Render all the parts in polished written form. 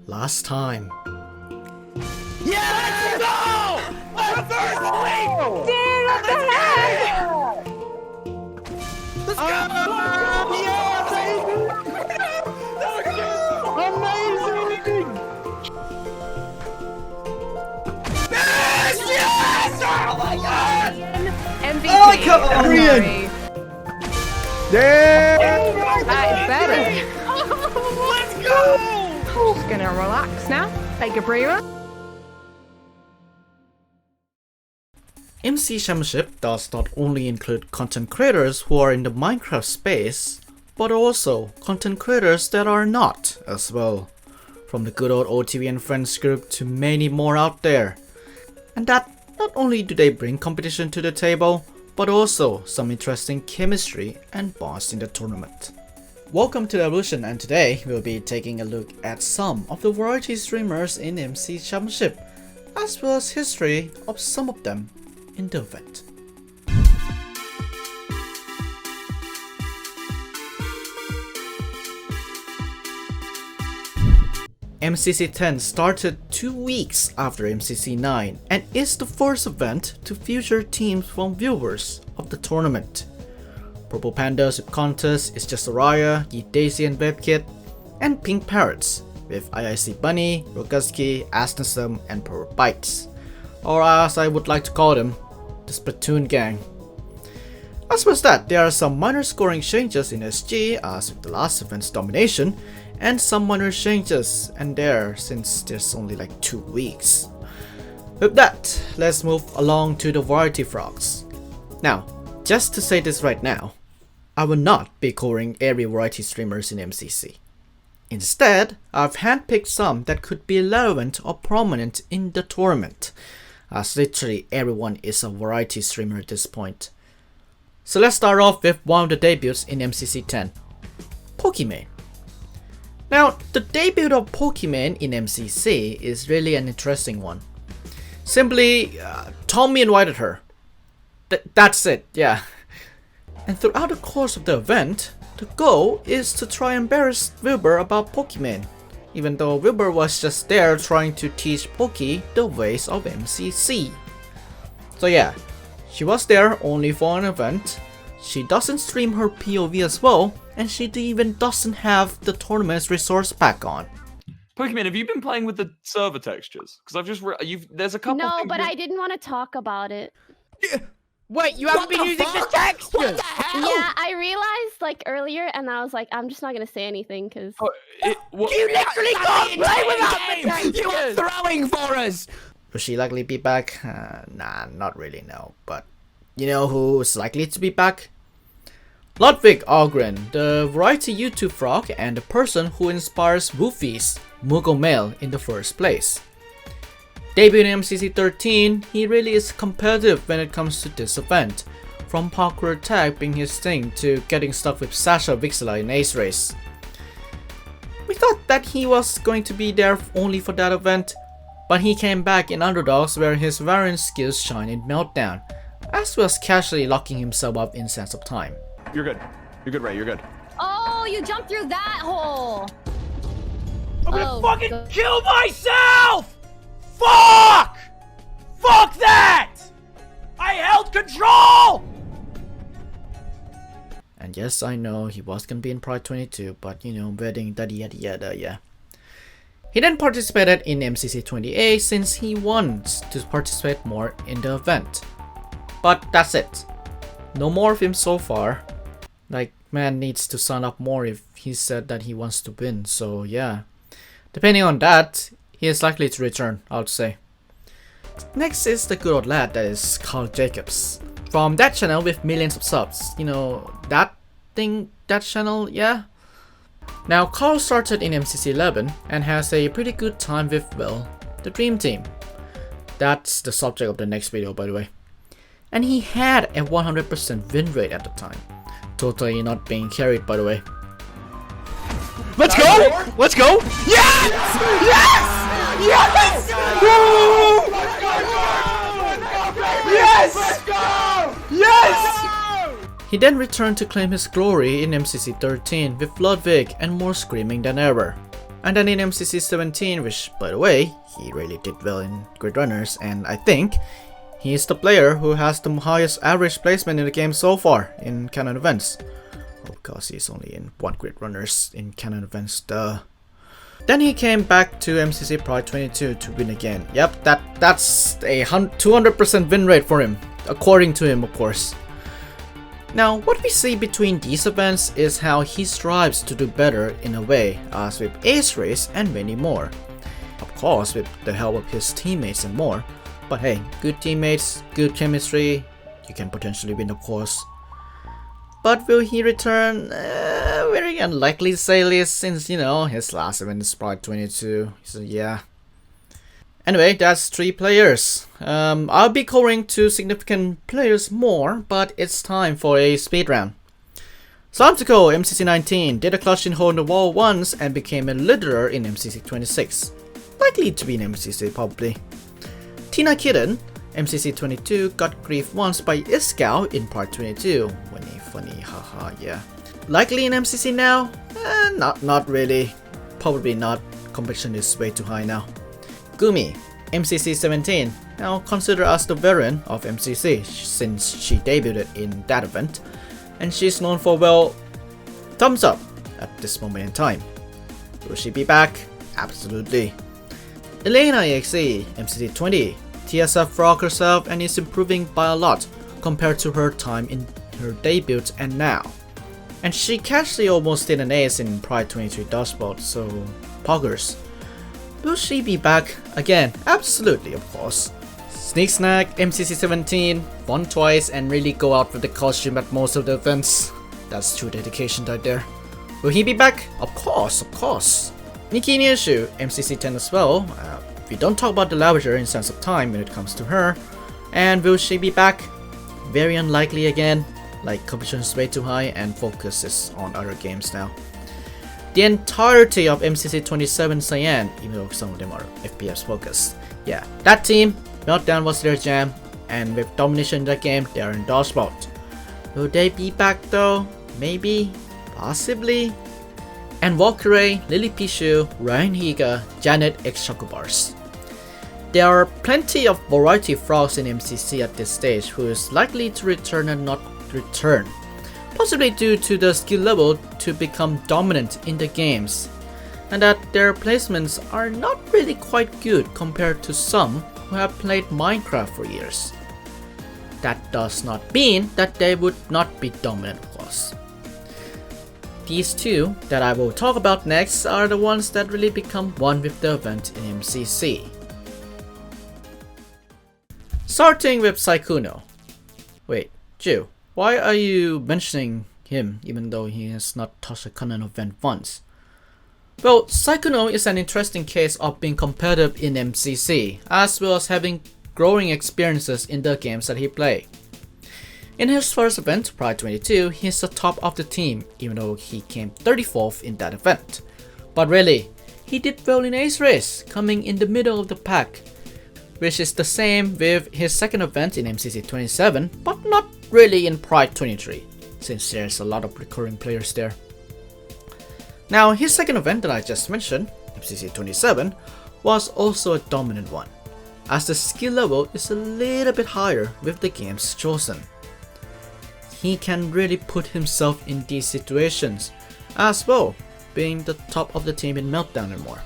last time. Yes! No! I'm first place! Dude, what the heck? Let's go! Yeah, baby! Amazing! Yes! Yes! Oh my god! MVP. Oh, come on, I'm Grian. sorry. Yeah! That is better. Let's go! Just gonna relax now. Take a breather. MC Championship does not only include content creators who are in the Minecraft space, but also content creators that are not as well. From the good old OTV and Friends group to many more out there. And that not only do they bring competition to the table, but also some interesting chemistry and bonds in the tournament. Welcome to the Evolution, and today we'll be taking a look at some of the variety streamers in MC Championship, as well as history of some of them in the event. MCC 10 started 2 weeks after MCC 9 and is the first event to feature teams from viewers of the tournament. Purple Pandas with Contest is just Araya, Yeet Daisy and WebKit, and Pink Parrots with IIC Bunny, Roguski, Asnesum, and Purple Bites, or as I would like to call them, the Splatoon gang. As well as that, there are some minor scoring changes in SG as with the last event's domination, and some minor changes and there since there's only like 2 weeks. With that, let's move along to the variety frogs. Now, just to say this right now, I will not be covering every variety streamers in MCC. Instead, I've handpicked some that could be relevant or prominent in the tournament, as literally everyone is a variety streamer at this point. So let's start off with one of the debuts in MCC 10, Pokimane. Now, the debut of Pokimane in MCC is really an interesting one. Simply, Tommy invited her. That's it, yeah. And throughout the course of the event, the goal is to try and embarrass Wilbur about Pokimane, even though Wilbur was just there trying to teach Poki the ways of MCC. So yeah, she was there only for an event, she doesn't stream her POV as well, and she even doesn't have the tournament's resource pack on. Pokimane, have you been playing with the server textures? Because I've just there's a couple. No, but I didn't want to talk about it. Wait, you haven't been using the textures? What the hell? Yeah, I realized like earlier, and I was like, I'm just not gonna say anything because. You literally can't play without the textures! You are throwing for us! Will she likely be back? Nah, not really, no. But you know who's likely to be back? Ludwig Grian, the variety YouTube frog and the person who inspires Woofies, Mughal Male in the first place. Debuting in MCC 13, he really is competitive when it comes to this event, from parkour attack being his thing to getting stuck with Sasha Vixela in Ace Race. We thought that he was going to be there only for that event, but he came back in Underdogs where his variant skills shine in Meltdown, as well as casually locking himself up in Sense of Time. You're good. You're good, Ray. You're good. Oh, you jumped through that hole. I'm gonna fucking kill myself! Fuck! Fuck that! I held control! And yes, I know he was gonna be in Pride 22, but you know, wedding, yada yada, yeah. He then participated in MCC 28 since he wants to participate more in the event. But that's it. No more of him so far. Like, man needs to sign up more if he said that he wants to win, so yeah. Depending on that, he is likely to return, I would say. Next is the good old lad that is Karl Jacobs. From that channel with millions of subs. You know, that thing, that channel, yeah? Now, Karl started in MCC 11 and has a pretty good time with, well, the Dream Team. That's the subject of the next video, by the way. And he had a 100% win rate at the time. Totally not being carried, by the way. Let's go! Let's go! Yes! Yes! Yes! Woo! Yes! Let's go! Yes! He then returned to claim his glory in MCC 13 with Ludwig and more screaming than ever. And then in MCC 17, which by the way, he really did well in Grid Runners, and I think he is the player who has the highest average placement in the game so far in canon events. Of course, he's only in 1 Grid Runners in canon events, duh. Then he came back to MCC Pride 22 to win again. Yep, that's a 200% win rate for him, according to him, of course. Now, what we see between these events is how he strives to do better in a way, as with Ace Race and many more. Of course, with the help of his teammates and more. But hey, good teammates, good chemistry, you can potentially win, of course. But will he return? Very unlikely to say this, since, you know, his last event is Pride 22, so yeah. Anyway, that's 3 players. I'll be covering 2 significant players more, but it's time for a speed round. Sykkuno, MCC 19, did a clutch in hole in the wall once and became a leader in MCC 26. Likely to be in MCC probably. Tina Kitten, MCC 22, got grief once by Iskau in Part 22. Funny, haha, yeah. Likely in MCC now? Not really. Probably not. Competition is way too high now. Gumi, MCC 17, now considered as the veteran of MCC since she debuted in that event, and she's known for, well, thumbs up at this moment in time. Will she be back? Absolutely. Elena EXE, MCC 20, TSF frog herself and is improving by a lot compared to her time in her debut and now. And she casually almost did an ace in Pride 23 dodgeball, so poggers. Will she be back again? Absolutely, of course. Sneak Snack, MCC 17, won twice and really go out with the costume at most of the events. That's true dedication right there. Will he be back? Of course, of course. Nikki Nyeshu, MCC 10 as well. We don't talk about the Lavager in sense of time when it comes to her. And will she be back? Very unlikely again. Like, competition is way too high and focus is on other games now. The entirety of MCC 27 Cyan, even though some of them are FPS focused. Yeah, that team, Meltdown was their jam, and with domination in that game, they are in dodgeball. Will they be back though? Maybe? Possibly? And Valkyrie, Lily Pishu, Ryan Higa, Janet X Chocobars. There are plenty of variety frogs in MCC at this stage who is likely to return and not return. Possibly due to the skill level to become dominant in the games, and that their placements are not really quite good compared to some who have played Minecraft for years. That does not mean that they would not be dominant, of course. These 2 that I will talk about next are the ones that really become one with the event in MCC. Starting with Sykkuno. Wait, Jew. Why are you mentioning him even though he has not touched a canon event once? Well, Sykkuno is an interesting case of being competitive in MCC, as well as having growing experiences in the games that he plays. In his first event, Pride 22, he is the top of the team, even though he came 34th in that event. But really, he did well in Ace Race, coming in the middle of the pack, which is the same with his second event in MCC 27, but not really in Pride 23, since there's a lot of recurring players there. Now, his second event that I just mentioned, MCC 27, was also a dominant one, as the skill level is a little bit higher with the games chosen. He can really put himself in these situations, as well, being the top of the team in Meltdown and more.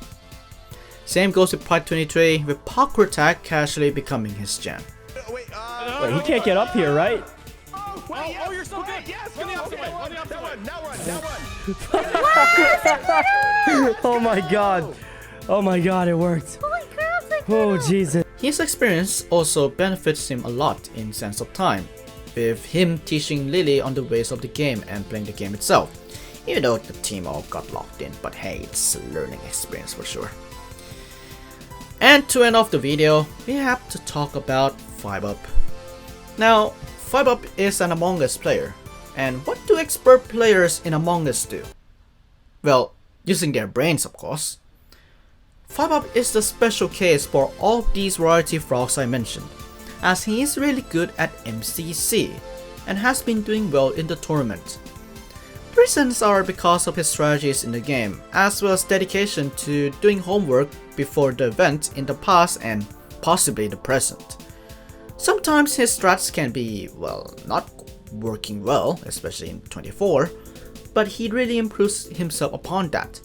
Same goes with Pride 23, with Parkour Attack casually becoming his jam. Wait, he can't get up here, right? Oh, you're so good. Yes, go the opposite way. That one. Oh my god. Oh my god, it worked. Holy crap, Oh Jesus. His experience also benefits him a lot in sense of time, with him teaching Lily on the ways of the game and playing the game itself, even though the team all got locked in, but hey, it's a learning experience for sure. And to end off the video, we have to talk about 5UP. Now, 5UP is an Among Us player, and what do expert players in Among Us do? Well, using their brains, of course. 5UP is the special case for all these variety frogs I mentioned, as he is really good at MCC, and has been doing well in the tournament. reasons are because of his strategies in the game, as well as dedication to doing homework before the event in the past and possibly the present. Sometimes his strats can be, well, not working well, especially in 24, but he really improves himself upon that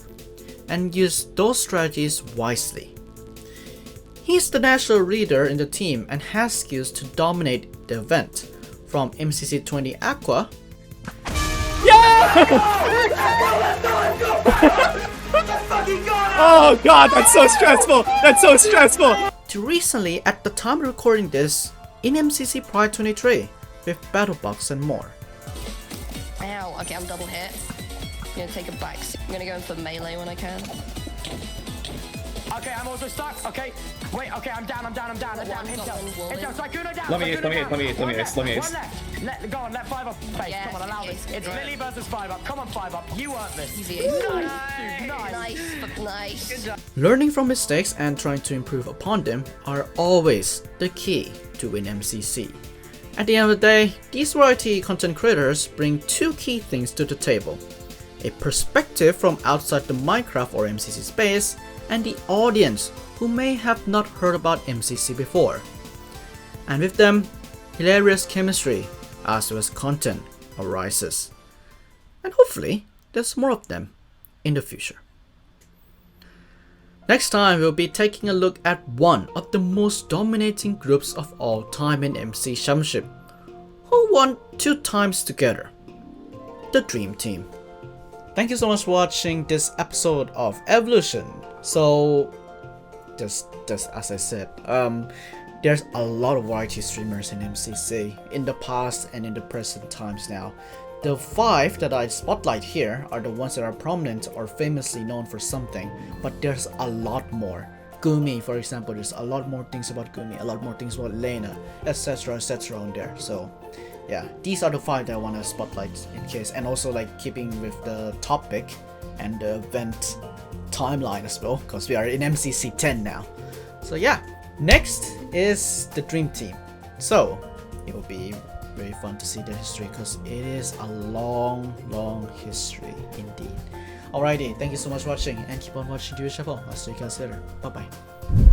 and uses those strategies wisely. He's the natural leader in the team and has skills to dominate the event, from MCC 20 Aqua Oh god, that's so stressful. That's so stressful. to recently, at the time of recording this, in MCC Pride 23 with battle box and more. Ow, okay, I'm double hit. I'm gonna take a back. I'm gonna go in for melee when I can. Okay, I'm also stuck. Okay, wait. Okay, I'm down. Intel. Sykkuno down. Let me use. One left. Go on. Let 5 up. Face. Yeah, Come on, allow okay, this. good It's right. Lily versus 5 up. Come on, 5 up. You earned this. Easy. Nice, dude. Nice. Good job. Learning from mistakes and trying to improve upon them are always the key to win MCC. At the end of the day, these variety content creators bring two key things to the table: a perspective from outside the Minecraft or MCC space, and the audience who may have not heard about MCC before. And with them, hilarious chemistry as well as content arises. And hopefully, there's more of them in the future. Next time, we'll be taking a look at one of the most dominating groups of all time in MC Championship, who won 2 times together, the Dream Team. Thank you so much for watching this episode of Evolution. So, just as I said, there's a lot of variety streamers in MCC in the past and in the present times now. The 5 that I spotlight here are the ones that are prominent or famously known for something, but there's a lot more. Gumi, for example, there's a lot more things about Gumi, a lot more things about Lena, etc, etc on there. So yeah, these are the 5 that I want to spotlight in case, and also like keeping with the topic and the event timeline as well, because we are in MCC 10 now. So yeah, next is the Dream Team. So it will be very fun to see the history, because it is a long history indeed. Alrighty, thank you so much for watching, and keep on watching Duechayapol. I'll see you guys later. Bye bye.